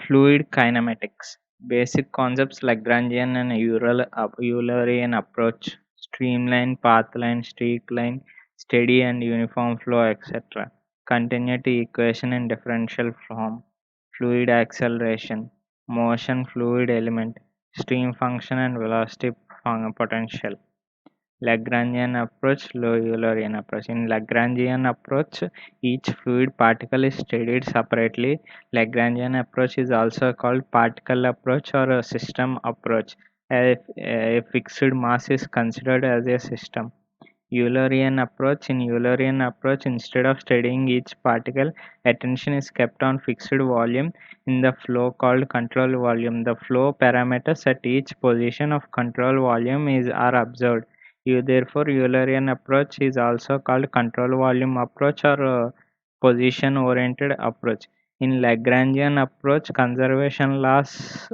Fluid kinematics. Basic concepts like Lagrangian and Eulerian approach, streamline, pathline, streak line, steady and uniform flow, etc. Continuity equation in differential form. Fluid acceleration, motion fluid element, stream function and velocity potential. Lagrangian approach, Eulerian approach. In Lagrangian approach, each fluid particle is studied separately. Lagrangian approach is also called particle approach or a system approach. A fixed mass is considered as a system. Eulerian approach. In Eulerian approach, instead of studying each particle, attention is kept on fixed volume in the flow called control volume. The flow parameters at each position of control volume are observed. Therefore, Eulerian approach is also called control volume approach or position-oriented approach. In Lagrangian approach, conservation laws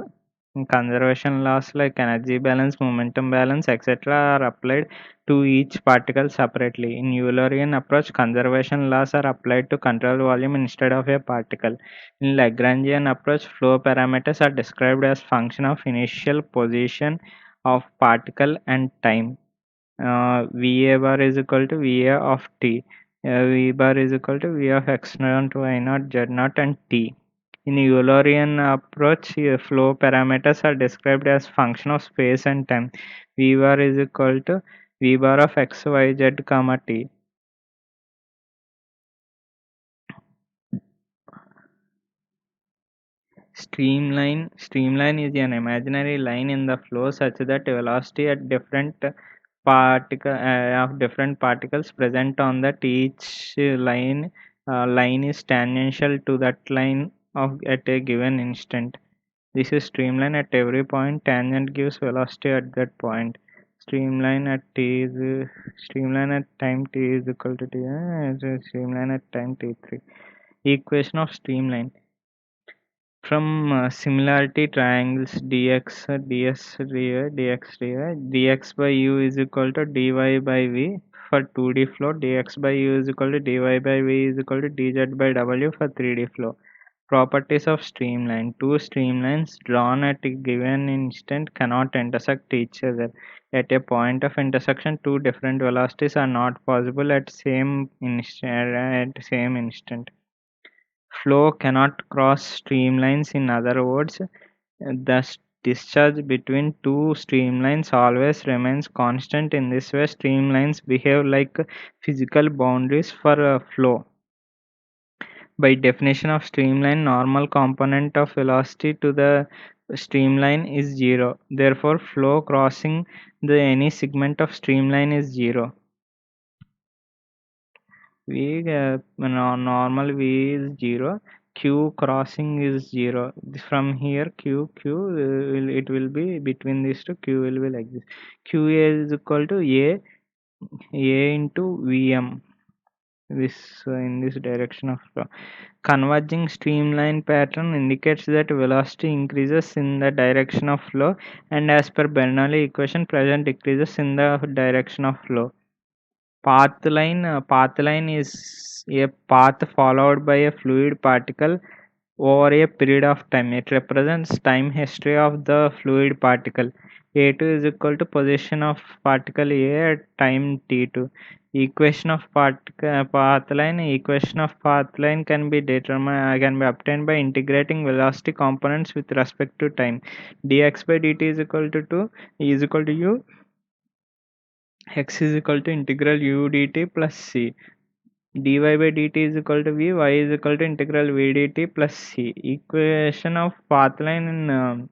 like energy balance, momentum balance, etc. are applied to each particle separately. In Eulerian approach, conservation laws are applied to control volume instead of a particle. In Lagrangian approach, flow parameters are described as function of initial position of particle and time. Va bar is equal to Va of t. V bar is equal to V of x naught, y naught, z naught, and t. In Eulerian approach, flow parameters are described as function of space and time. V bar is equal to V bar of x, y, z, comma t. Streamline is an imaginary line in the flow such that velocity at different of different particles present on that each line is tangential to that line at a given instant. This is streamline at every point. Tangent gives velocity at that point. Streamline at streamline at time t is equal to t. Streamline at time t3. Equation of streamline. From similarity triangles dx, ds, dx by u is equal to dy by v for 2D flow, dx by u is equal to dy by v is equal to dz by w for 3D flow. Properties of streamline. Two streamlines drawn at a given instant cannot intersect each other. At a point of intersection, two different velocities are not possible at same instant. Flow cannot cross streamlines. In other words, the discharge between two streamlines always remains constant. In this way, streamlines behave like physical boundaries for a flow. By definition of streamline, normal component of velocity to the streamline is zero. Therefore, flow crossing any segment of streamline is zero. Normal V is 0, Q crossing is 0. From here it will be between these two, Q will be like this. QA is equal to A into VM. In this direction of flow. Converging streamline pattern indicates that velocity increases in the direction of flow, and as per Bernoulli equation, pressure decreases in the direction of flow. Pathline is a path followed by a fluid particle over a period of time. It represents time history of the fluid particle. A2 is equal to position of particle A at time t2. Equation of pathline can be obtained by integrating velocity components with respect to time. Dx by dt is equal to 2 is equal to u. X is equal to integral u dt plus c. Dy by dt is equal to v. Y is equal to integral v dt plus c. Equation of pathline in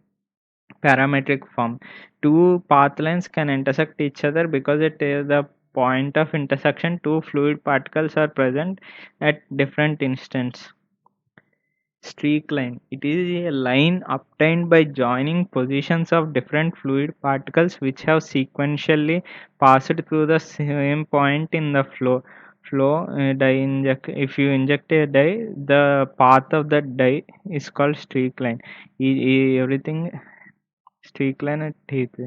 parametric form. Two pathlines can intersect each other because at the point of intersection, two fluid particles are present at different instants. Streak line. It is a line obtained by joining positions of different fluid particles which have sequentially passed through the same point in the flow. If you inject a dye, the path of that dye is called streak line. Everything streak line at teeth.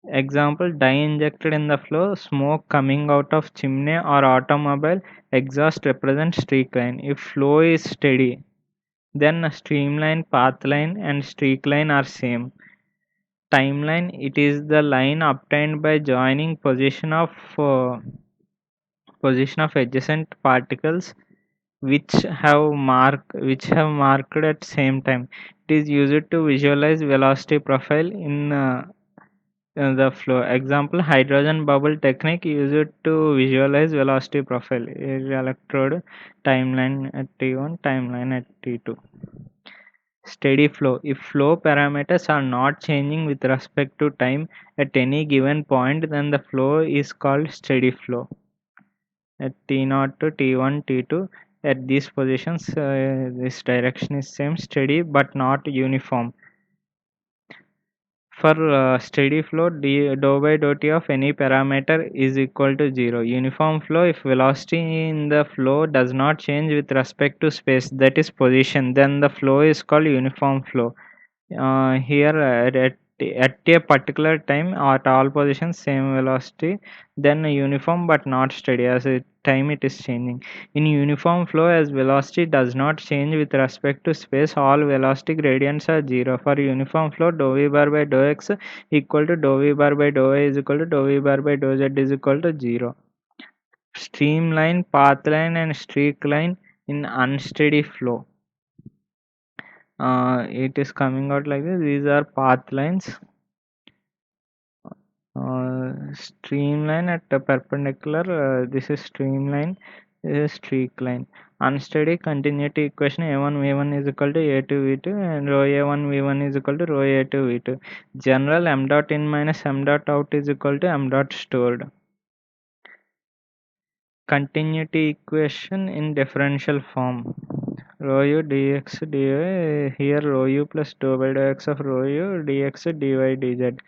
Example, dye injected in the flow, smoke coming out of chimney or automobile exhaust represents streak line. If flow is steady, Then a streamline, path line, and streak line are same. Timeline, it is the line obtained by joining uh, position of adjacent particles which have marked at same time. It is used to visualize velocity profile in the flow. Example, hydrogen bubble technique used to visualize velocity profile. Electrode timeline at T1, timeline at T2. Steady flow. If flow parameters are not changing with respect to time at any given point, then the flow is called steady flow. At T0 to T1, T2, at these positions, this direction is same, steady but not uniform. For steady flow, dou by dou t of any parameter is equal to 0. Uniform flow, if velocity in the flow does not change with respect to space, that is position, then the flow is called uniform flow. Here at a particular time at all positions same velocity, then uniform but not steady, as a time it is changing. In uniform flow, as velocity does not change with respect to space, all velocity gradients are zero. For uniform flow, dou v bar by dou x equal to dou v bar by dou y is equal to dou v bar by dou z is equal to 0. Streamline, path line, and streak line in unsteady flow, it is coming out like this. These are path lines. Streamline at the perpendicular, this is streamline, this is streak line. Unsteady continuity equation, a1 v1 is equal to a2 v2 and rho a1 v1 is equal to rho a2 v2. General m dot in minus m dot out is equal to m dot stored. Continuity equation in differential form, rho u dx dy, here rho u plus dou by dou x of rho u dx dy dz.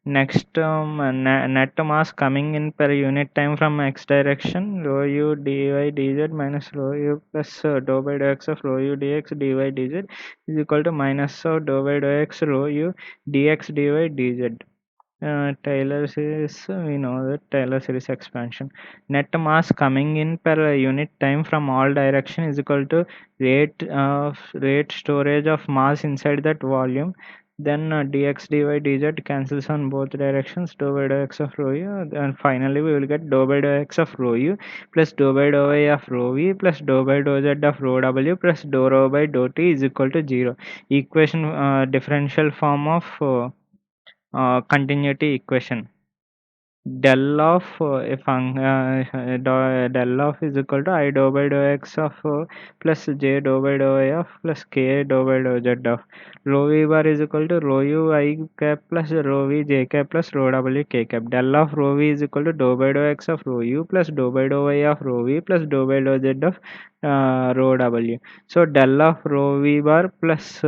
Next, net mass coming in per unit time from x direction, rho u dy dz minus rho u plus dou by dou x of rho u dx dy dz is equal to minus of dou by dou x rho u dx dy dz. Taylor series, we know that Taylor series expansion. Net mass coming in per unit time from all direction is equal to rate storage of mass inside that volume. Then dx dy dz cancels on both directions, dou by dou x of rho u, and finally we will get dou by dou x of rho u plus dou by dou y of rho v plus dou by dou z of rho w plus dou rho by dou t is equal to 0. Equation, differential form of continuity equation. Del of del of is equal to I dou by dou x of plus j dou by dou y of plus k dou by dou z of rho v bar is equal to rho u I cap plus rho v j cap plus rho w k cap. Del of rho v is equal to dou by dou x of rho u plus dou by dou y of rho v plus dou by dou z of rho w. So del of rho v bar plus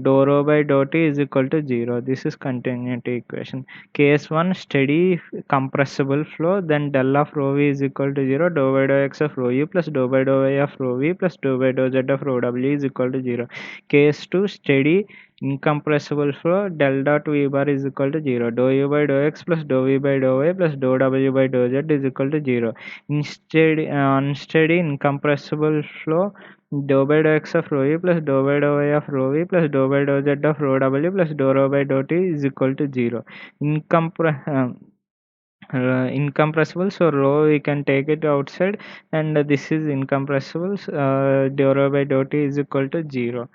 dou rho by dou t is equal to 0. This is continuity equation. Case 1, steady compressible flow, then del of rho v is equal to 0, dou by dou x of rho u plus dou by dou y of rho v plus dou by dou z of rho w is equal to 0. Case 2, steady incompressible flow, del dot v bar is equal to 0, dou u by dou x plus dou v by dou y plus dou w by dou z is equal to 0. Instead, unsteady incompressible flow, dou by dou x of rho u plus dou by dou y of rho v plus dou by dou z of rho w plus dou rho by dou t is equal to 0. Incompressible, so rho we can take it outside, and this is incompressible, dou rho by dou t is equal to 0,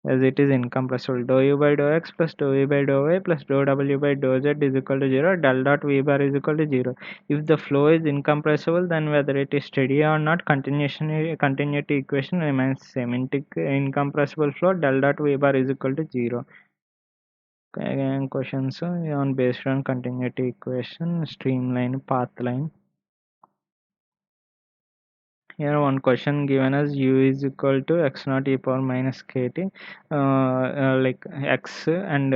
as it is incompressible. Dou u by dou x plus dou v by dou y plus dou w by dou z is equal to 0. Del dot v bar is equal to 0. If the flow is incompressible, then whether it is steady or not, continuity equation remains same. Incompressible flow, del dot v bar is equal to 0. Again, questions on based on continuity equation, streamline, path line. Here one question given as u is equal to x naught e power minus kt, like x and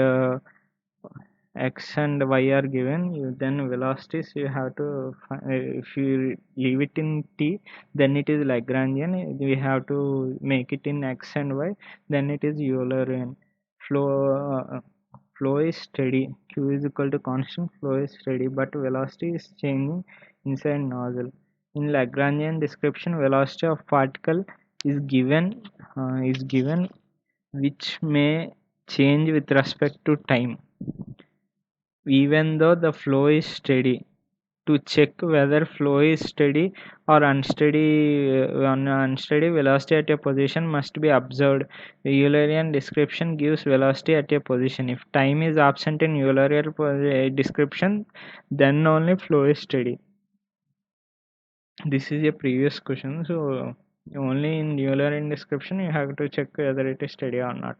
y are given. You then velocities you have to if you leave it in t, then it is Lagrangian. We have to make it in x and y, then it is Eulerian. Flow is steady, q is equal to constant, flow is steady, but velocity is changing inside nozzle. In Lagrangian description, velocity of particle is given which may change with respect to time even though the flow is steady. To check whether flow is steady or unsteady, on unsteady, velocity at a position must be observed. The Eulerian description gives velocity at a position. If time is absent in Eulerian description, then only flow is steady. This is a previous question, so only in Euler description you have to check whether it is steady or not.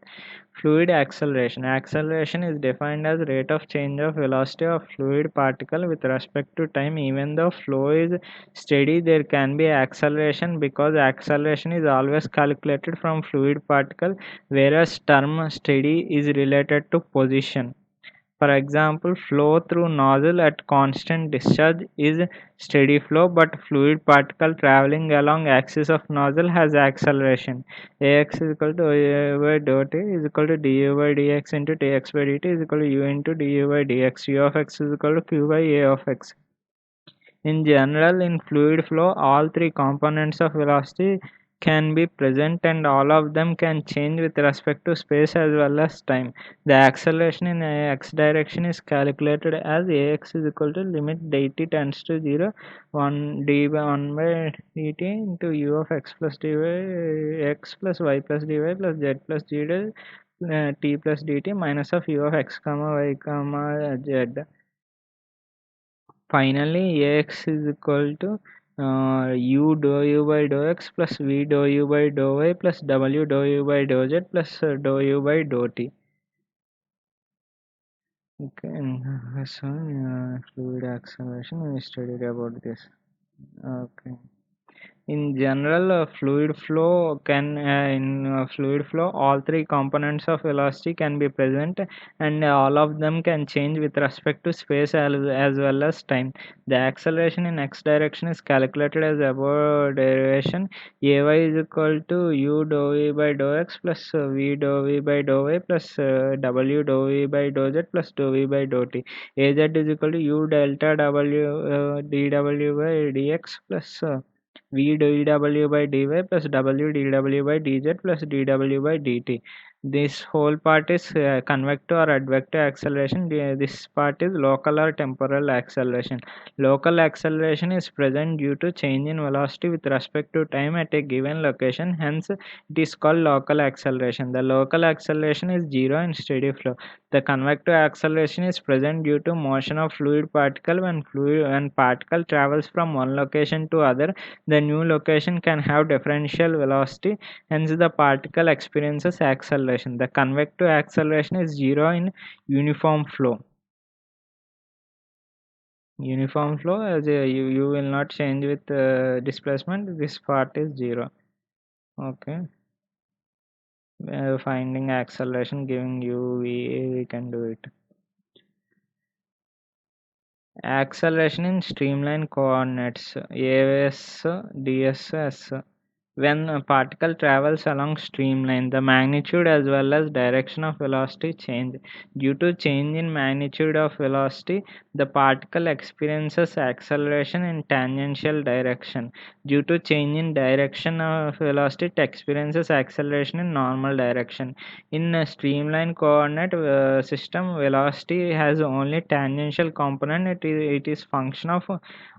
Fluid acceleration. Acceleration is defined as rate of change of velocity of fluid particle with respect to time. Even though flow is steady, there can be acceleration because acceleration is always calculated from fluid particle, whereas term steady is related to position. For example, flow through nozzle at constant discharge is steady flow, but fluid particle traveling along axis of nozzle has acceleration. Ax is equal to A by dot A is equal to du by dx into dx by dt is equal to u into du by dx. U of x is equal to q by A of x. In general, in fluid flow, all three components of velocity can be present and all of them can change with respect to space as well as time. The acceleration in x direction is calculated as ax is equal to limit dt tends to 0 1 d by 1 by dt into u of x plus dy x plus y plus dy plus z plus gt t plus dt minus of u of x comma y comma z. Finally, Ax is equal to u dou u by dou x plus v dou u by dou y plus w dou u by dou z plus dou u by dou t. Okay, and so fluid acceleration, we studied about this. Okay. In general, fluid flow, all three components of velocity can be present, and all of them can change with respect to space as well as time. The acceleration in x direction is calculated as above derivation. Ay is equal to u dou v by dou x plus v dou v by dou y plus w dou v by dou z plus dou v by dou t. Az is equal to u delta w dw by dx plus v dw by dy plus w dw by dz plus dw by dt. This whole part is convective or advective acceleration. This part is local or temporal acceleration. Local acceleration is present due to change in velocity with respect to time at a given location. Hence, it is called local acceleration. The local acceleration is zero in steady flow. The convective acceleration is present due to motion of fluid particle when particle travels from one location to other. The new location can have differential velocity, hence the particle experiences acceleration. The convective acceleration is zero in uniform flow. Uniform flow, as you will not change with displacement. This part is zero. Okay. Finding acceleration, giving you we can do it. Acceleration in streamline coordinates AS, DS, S. When a particle travels along streamline, the magnitude as well as direction of velocity change. Due to change in magnitude of velocity, the particle experiences acceleration in tangential direction. Due to change in direction of velocity, it experiences acceleration in normal direction. In a streamline coordinate system, velocity has only tangential component. It is function of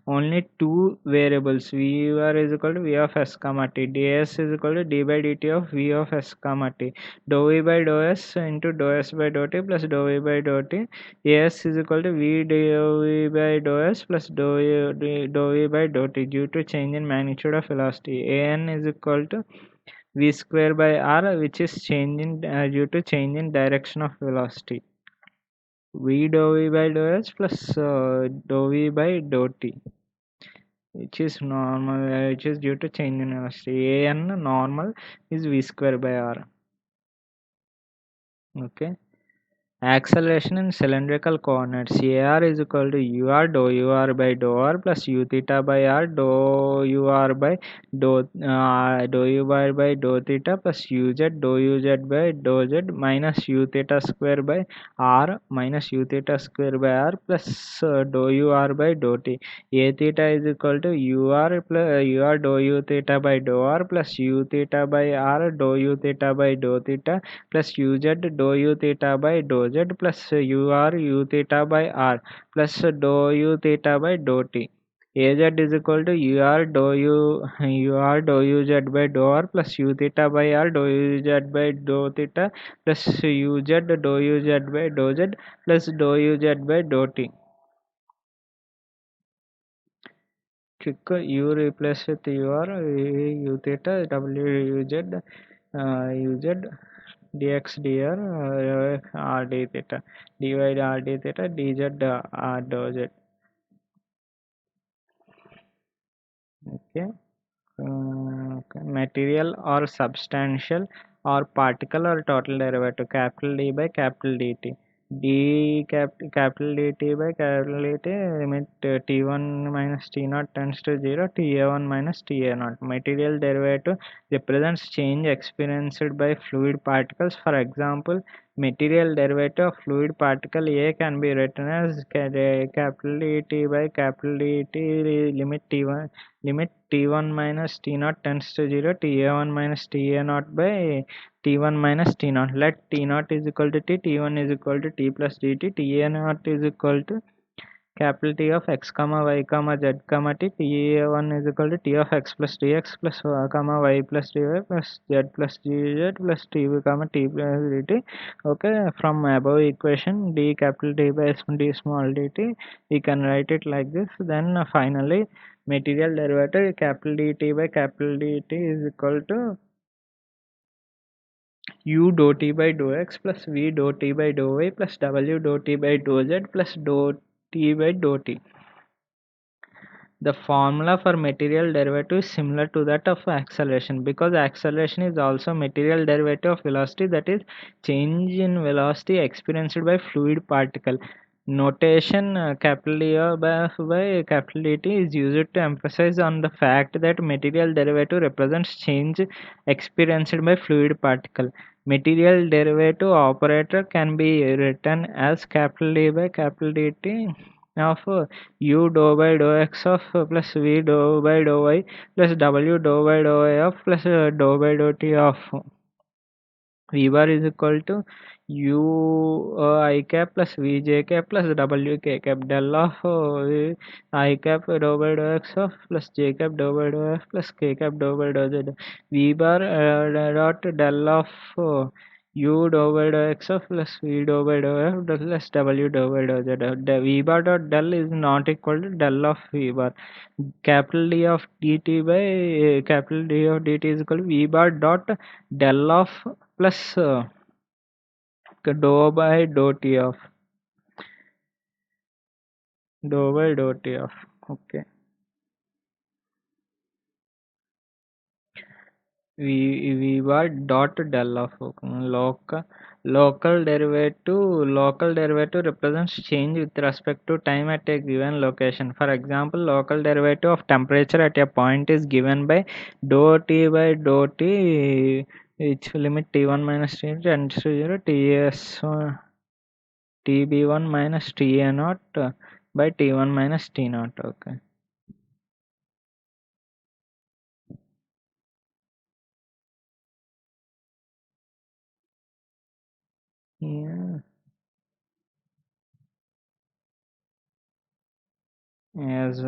only two variables. V1 is equal to v of s comma t. ds is equal to d by dt of v of s comma t. Dou v by dou s into dou s by dou t plus dou v by dou t. As is equal to v dou v by dou s plus dou v by dou t due to change in magnitude of velocity. An is equal to v square by r, which is change in due to change in direction of velocity. V dou v by dou s plus dou v by dou t, which is normal, which is due to change in velocity. An normal is v square by r. Okay. Acceleration in cylindrical coordinates. AR is equal to UR dou UR by dou R plus U theta by R dou UR by dou UR by dou theta plus UZ dou UZ by dou Z minus U theta square by R minus U theta square by R plus dou UR by dou T. A theta is equal to UR plus UR dou U theta by dou R plus U theta by R dou U theta by dou theta plus uz dou u theta by dou z plus ur u theta by r plus dou u theta by dou t. Az is equal to ur dou uz by dou r plus u theta by r dou uz by dou theta plus uz dou uz by dou z plus dou uz by dou t. Quick u replace with ur u theta w uz uz dx dr r d theta dy r d theta dz r dou z. Okay. Okay. Material or substantial or particle or total derivative capital D by capital dt. Capital dt by capital dt limit t1 minus t0 tends to 0 ta1 minus ta0. Material derivative represents change experienced by fluid particles. For example, material derivative of fluid particle A can be written as capital dt by capital dt limit t1 minus t0 tends to 0 ta1 minus ta0 by t1 minus t0. Let t0 is equal to t, t1 is equal to t plus dt, ta0 is equal to capital T of x comma y comma z comma t, ta1 is equal to t of x plus dx plus comma y plus dy plus z plus dz plus t comma t plus dt. Okay, from above equation d capital T by d small dt, we can write it like this. Then finally material derivative capital dt by capital dt is equal to u dou t by dou x plus v dou t by dou y plus w dou t by dou z plus dou t by dou t. The formula for material derivative is similar to that of acceleration, because acceleration is also material derivative of velocity, that is change in velocity experienced by fluid particle. Notation capital D by capital DT is used to emphasize on the fact that material derivative represents change experienced by fluid particle. Material derivative operator can be written as capital D by capital DT of u dou by dou x of plus v dou by dou y plus w dou by dou y of plus dou by dou t of v bar is equal to u I cap plus v j cap plus w k cap del of I cap dou by dou x of plus j cap dou by dou f plus k cap dou by dou z. V bar dot del of u dou by dou x of plus v dou by dou f plus w dou by dou z. V bar dot del is not equal to del of v bar. Capital D of dt by capital D of dt is equal to v bar dot del of plus dou by dou t of okay. V bar dot del of local derivative represents change with respect to time at a given location. For example, local derivative of temperature at a point is given by dou t by dou t, which limit t1 minus t tends to 0 ts tb1 minus ta0 by t1 minus t0. Okay. Yeah. As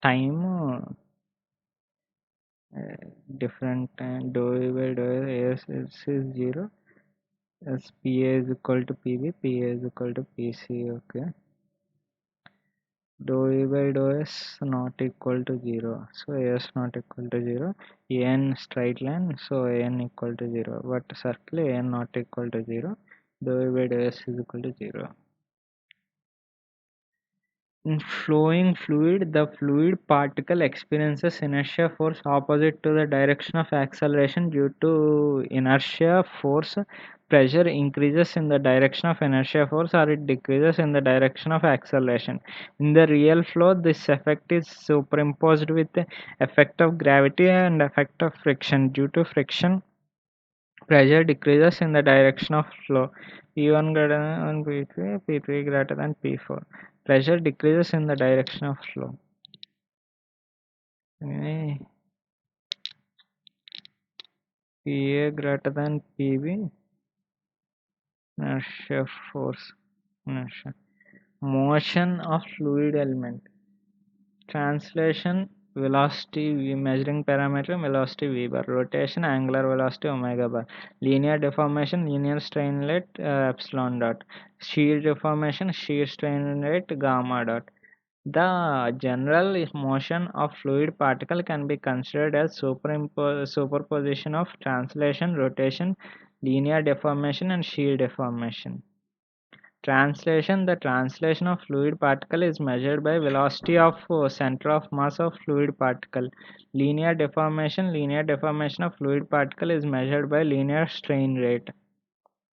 time different dou by dou as is 0 as pa is equal to pb, pa is equal to pc. Okay, dou by dou s not equal to 0, so s not equal to 0. An straight line, so an equal to 0, but circle an not equal to 0, dou by dou s is equal to 0. In flowing fluid, the fluid particle experiences inertia force opposite to the direction of acceleration due to inertia force pressure increases in the direction of inertia force or it decreases in the direction of acceleration. In the real flow, this effect is superimposed with the effect of gravity and effect of friction. Due to friction, pressure decreases in the direction of flow. P1 greater than P3, P3 greater than P4. Pressure decreases in the direction of flow. Anyway, PA greater than PB, inertia force, inertia. Motion of fluid element. Translation, velocity v measuring parameter, velocity v bar. Rotation, angular velocity omega bar. Linear deformation, linear strain rate epsilon dot. Shear deformation, shear strain rate gamma dot. The general motion of fluid particle can be considered as superposition of translation, rotation, linear deformation and shear deformation. Translation, the translation of fluid particle is measured by velocity of center of mass of fluid particle. Linear deformation of fluid particle is measured by linear strain rate.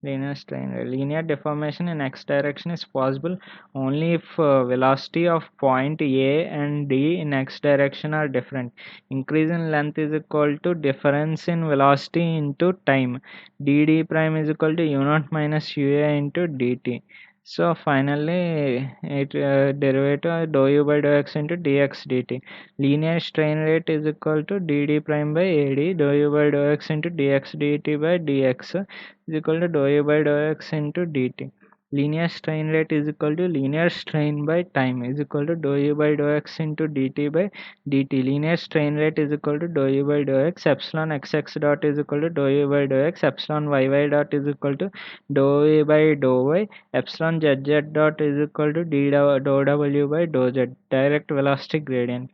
Linear deformation in x direction is possible only if velocity of point A and D in x direction are different. Increase in length is equal to difference in velocity into time. dd prime is equal to u naught minus ua into dt. So finally, it derivative dou u by dou x into dx dt. Linear strain rate is equal to dd prime by ad dou u by dou x into dx dt by dx is equal to dou u by dou x into dt. Linear strain rate is equal to linear strain by time is equal to dou u by dou x into dt by dt. Linear strain rate is equal to dou u by dou x epsilon xx dot is equal to dou u by dou x epsilon yy dot is equal to dou u by dou y epsilon zz dot is equal to dou w by dou z. Direct velocity gradient.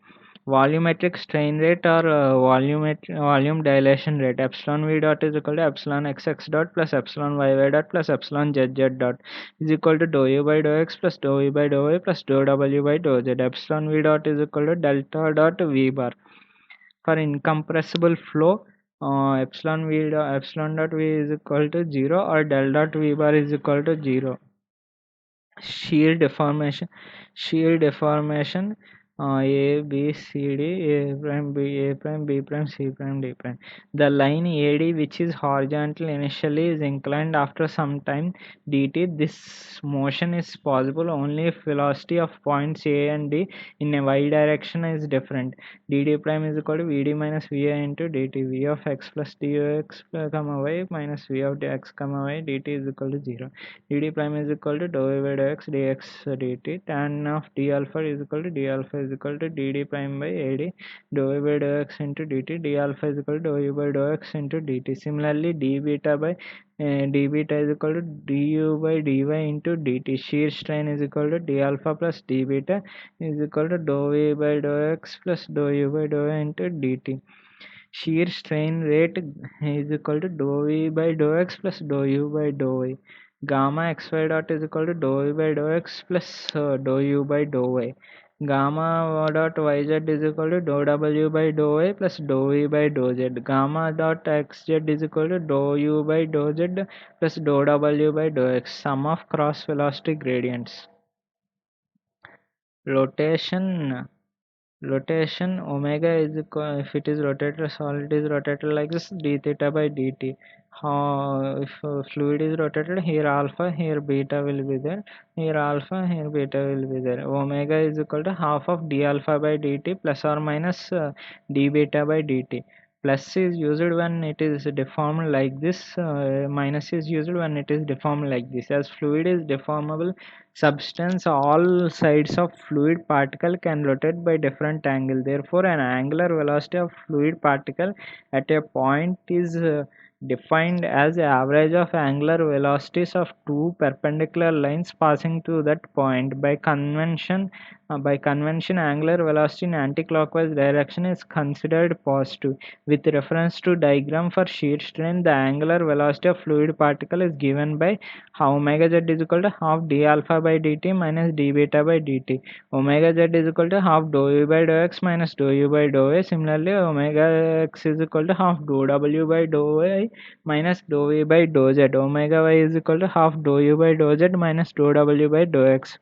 Volumetric strain rate or volume dilation rate epsilon v dot is equal to epsilon xx dot plus epsilon yy dot plus epsilon zz dot is equal to dou u by dou x plus dou u by dou y plus dou w by dou z. Epsilon v dot is equal to delta dot v bar. For incompressible flow, epsilon dot v is equal to 0 or del dot v bar is equal to 0. Shear deformation, a b c d a prime b prime c prime d prime. The line ad which is horizontal initially is inclined after some time dt. This motion is possible only if velocity of points a and d in a y direction is different. dd prime is equal to vd minus vi into dt. V of x plus dx comma y minus v of x comma y dt is equal to 0. dd prime is equal to dou u by dou x dx dt. Tan of d alpha is equal to d alpha is equal to dd prime by ad dou u by dou x into dt. D alpha is equal to dou u by dou x into dt. Similarly, d beta is equal to du by dy into dt. Shear strain is equal to d alpha plus d beta is equal to dou u by dou x plus dou u by dou y into dt. Shear strain rate is equal to dou v by dou x plus dou u by dou y. Gamma xy dot is equal to dou v by dou x plus dou u by dou y. Gamma dot yz is equal to dou w by dou y plus dou v by dou z. Gamma dot xz is equal to dou u by dou z plus dou w by dou x. Sum of cross velocity gradients. Rotation omega is equal, if it is rotated solid is rotated like this d theta by dt. How if fluid is rotated, here alpha, here beta will be there, here alpha, here beta will be there. Omega is equal to half of d alpha by dt plus or minus d beta by dt. Plus is used when it is deformed like this, minus is used when it is deformed like this. As fluid is deformable substance, all sides of fluid particle can rotate by different angle. Therefore, an angular velocity of fluid particle at a point is defined as the average of angular velocities of two perpendicular lines passing through that point. By convention, By convention, angular velocity in anticlockwise direction is considered positive. With reference to diagram for shear strain, the angular velocity of fluid particle is given by how omega z is equal to half d alpha by dt minus d beta by dt. Omega z is equal to half dou u by dou x minus dou u by dou a. Similarly, omega x is equal to half dou w by dou y minus dou v by dou z. Omega y is equal to half dou u by dou z minus dou w by dou x.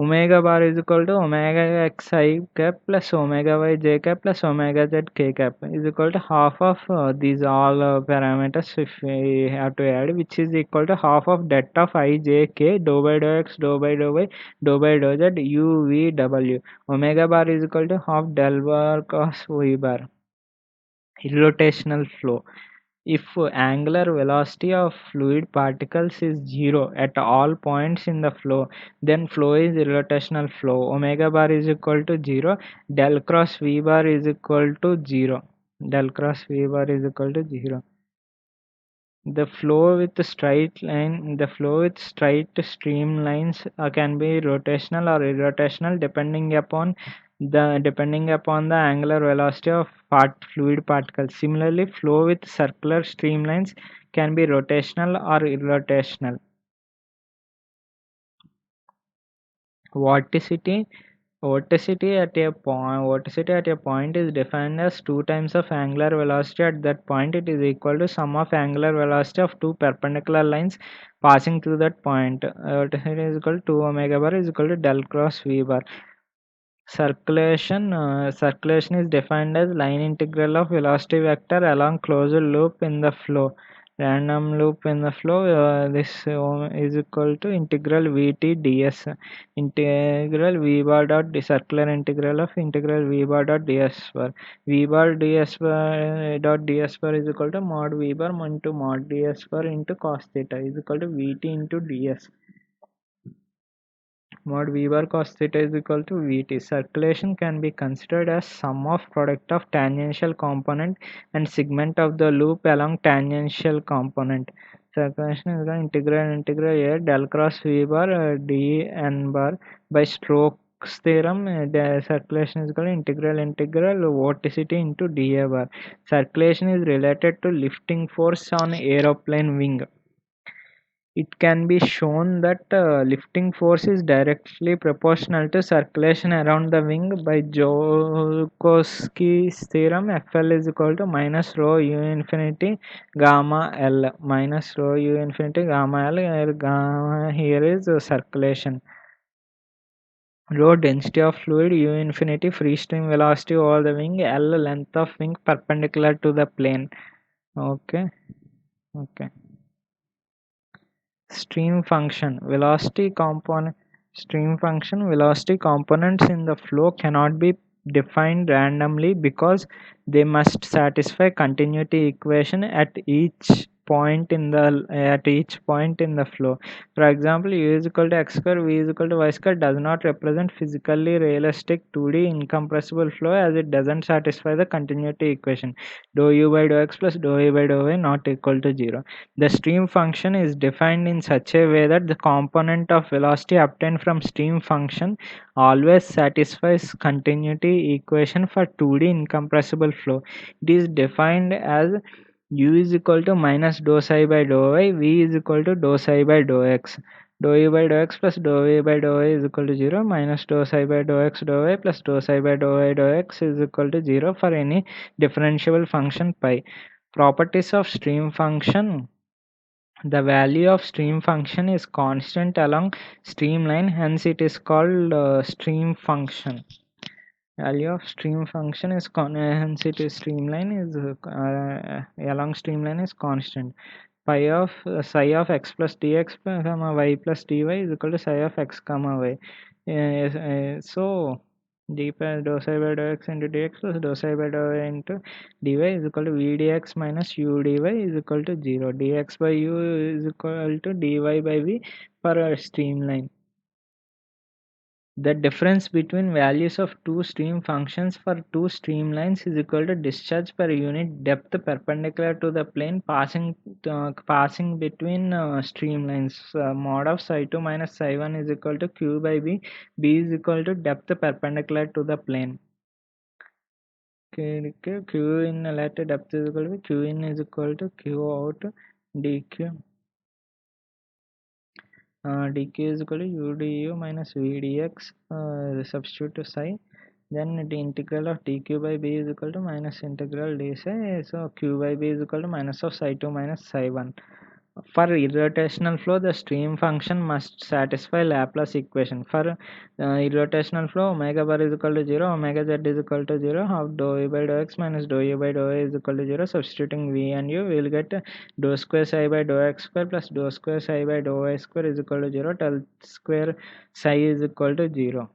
Omega bar is equal to omega x I cap plus omega y j cap plus omega z k cap is equal to half of these all parameters if we have to add, which is equal to half of det of I j k dou by dou x dou by dou y dou by dou z u v w. Omega bar is equal to half del bar cos v bar. Rotational flow. If angular velocity of fluid particles is zero at all points in the flow, then flow is irrotational flow. Omega bar is equal to 0. Del cross V bar is equal to 0. Del cross V bar is equal to 0. The flow with straight streamlines can be rotational or irrotational depending upon the angular velocity of fluid particles. Similarly, flow with circular streamlines can be rotational or irrotational. Vorticity Vorticity at a point is defined as two times of angular velocity at that point. It is equal to sum of angular velocity of two perpendicular lines passing through that point. Vorticity is equal to 2 omega bar is equal to del cross V bar. Circulation is defined as line integral of velocity vector along closed loop in the flow. Random loop in the flow. This is equal to integral Vt ds. Integral V bar dot circular integral of integral V bar dot ds bar. V bar ds bar dot ds bar is equal to mod V bar into mod ds bar into cos theta is equal to Vt into ds. Mod V bar cos theta is equal to Vt. Circulation can be considered as sum of product of tangential component and segment of the loop along tangential component. Circulation is the integral A del cross V bar d n bar by Stokes theorem. The circulation is equal to integral vorticity into dA bar. Circulation is related to lifting force on aeroplane wing. It can be shown that lifting force is directly proportional to circulation around the wing by Joukowski's theorem. Fl is equal to minus rho u infinity gamma L minus rho u infinity gamma L. Gamma here is circulation. Rho density of fluid, u infinity free stream velocity over the wing, L length of wing perpendicular to the plane. Okay. Stream function velocity components in the flow cannot be defined randomly because they must satisfy continuity equation at each point in the flow. For example, u is equal to x square, v is equal to y square does not represent physically realistic 2D incompressible flow as it doesn't satisfy the continuity equation dou u by dou x plus dou v by dou y not equal to 0. The stream function is defined in such a way that the component of velocity obtained from stream function always satisfies continuity equation for 2D incompressible flow. It is defined as u is equal to minus dou psi by dou y, v is equal to dou psi by dou x. Dou u by dou x plus dou v by dou y is equal to 0 minus dou psi by dou x dou y plus dou psi by dou y dou x is equal to 0 for any differentiable function pi. Properties of stream function. The value of stream function is constant along streamline, hence it is called stream function. Value of stream function is hence it is streamline is along streamline is constant. Pi of psi of x plus dx comma y plus dy is equal to psi of x comma y. So d by dou psi by dou x into dx plus dou psi by dou y into dy is equal to v dx minus u dy is equal to 0. Dx by u is equal to dy by v for a streamline. The difference between values of two stream functions for two streamlines is equal to discharge per unit depth perpendicular to the plane passing between streamlines. Mod of psi2 minus psi1 is equal to q by b. B is equal to depth perpendicular to the plane. Q in lateral depth is equal to q in is equal to q out dq. Dq is equal to u du minus v dx. Substitute to psi. Then the integral of dq by b is equal to minus integral d psi. So q by b is equal to minus of psi2 minus psi1. For irrotational flow, the stream function must satisfy Laplace equation. For irrotational flow, omega bar is equal to 0, omega z is equal to 0, half dou e by dou x minus dou u by dou a is equal to 0. Substituting v and u, we will get dou square psi by dou x square plus dou square psi by dou y square is equal to 0. Del square psi is equal to 0.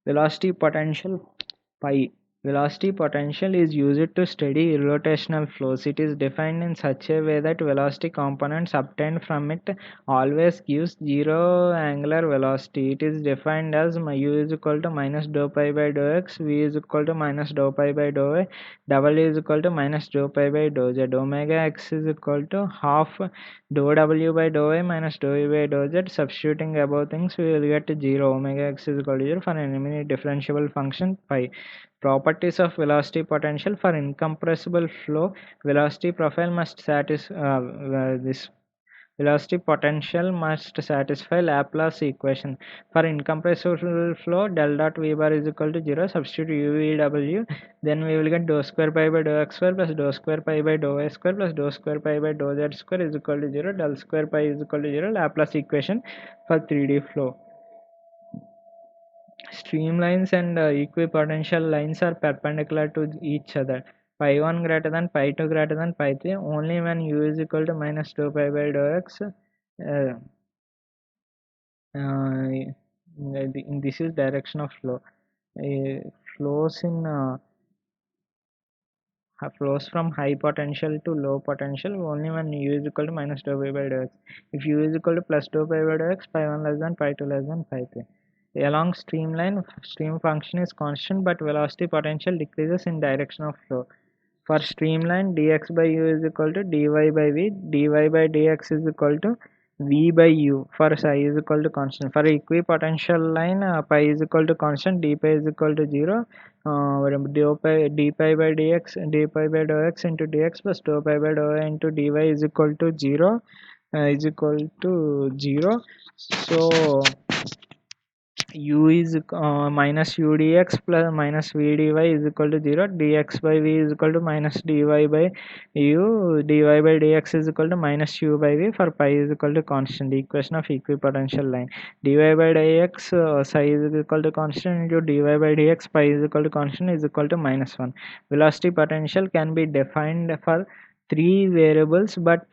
Velocity potential pi. Velocity potential is used to study irrotational flows. It is defined in such a way that velocity components obtained from it always gives zero angular velocity. It is defined as u is equal to minus dou pi by dou x, v is equal to minus dou pi by dou y, w is equal to minus dou pi by dou z. Omega x is equal to half dou w by dou y minus dou e by dou z. Substituting above things, we will get 0. Omega x is equal to 0 for an immediate differentiable function pi. Properties of velocity potential. For incompressible flow, velocity profile must satisfy this velocity potential must satisfy Laplace equation. For incompressible flow, del dot v bar is equal to 0. Substitute u v w, then we will get dou square pi by dou x square plus dou square pi by dou y square plus dou square pi by dou z square is equal to 0. Del square pi is equal to 0. Laplace equation for 3D flow. Streamlines and equipotential lines are perpendicular to each other. Pi 1 greater than pi 2 greater than pi 3 only when u is equal to minus 2 pi by dou x. This is direction of flow. Flows in flows from high potential to low potential only when u is equal to minus dou pi by dou x. If u is equal to plus dou pi by dou x, pi 1 less than pi 2 less than pi 3. Along streamline, stream function is constant but velocity potential decreases in direction of flow. For streamline, dx by u is equal to dy by v, dy by dx is equal to v by u for psi is equal to constant. For equipotential line, pi is equal to constant, d pi is equal to 0, d pi by dx, d pi by dou x into dx plus dou pi by dou y into dy is equal to 0, is equal to 0. So u is minus u dx plus minus v dy is equal to 0. Dx by v is equal to minus dy by u. Dy by dx is equal to minus u by v for pi is equal to constant. Equation of equipotential line. Dy by dx psi is equal to constant into dy by dx pi is equal to constant is equal to minus 1. Velocity potential can be defined for three variables, but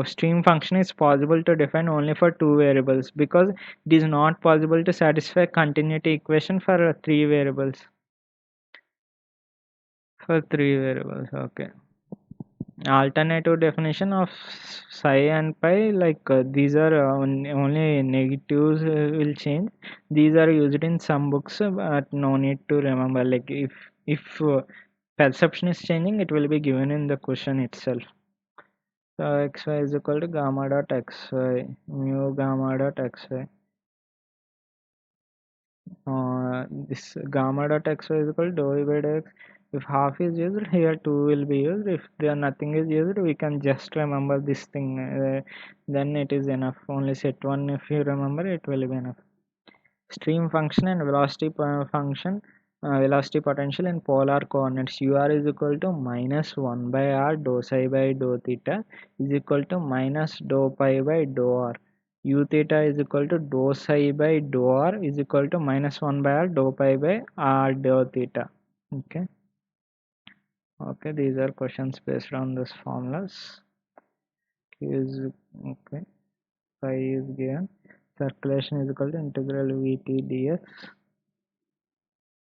stream function is possible to define only for two variables because it is not possible to satisfy continuity equation for three variables. For three variables, okay. Alternative definition of psi and pi, like these are only negatives will change. These are used in some books, but no need to remember. Like if perception is changing, it will be given in the question itself. So xy is equal to gamma dot xy, mu gamma dot xy. This gamma dot xy is equal to dou e by dou x. If half is used, here 2 will be used. If there nothing is used, we can just remember this thing. Then it is enough. Only set 1 if you remember, it will be enough. Stream function and velocity function, velocity potential in polar coordinates. UR is equal to minus 1 by r dou psi by dou theta is equal to minus dou pi by dou r. U theta is equal to dou psi by dou r is equal to minus 1 by r dou pi by r dou theta. Okay. Okay, these are questions based on this formulas. Is okay. Phi is given. Circulation is equal to integral Vt dx.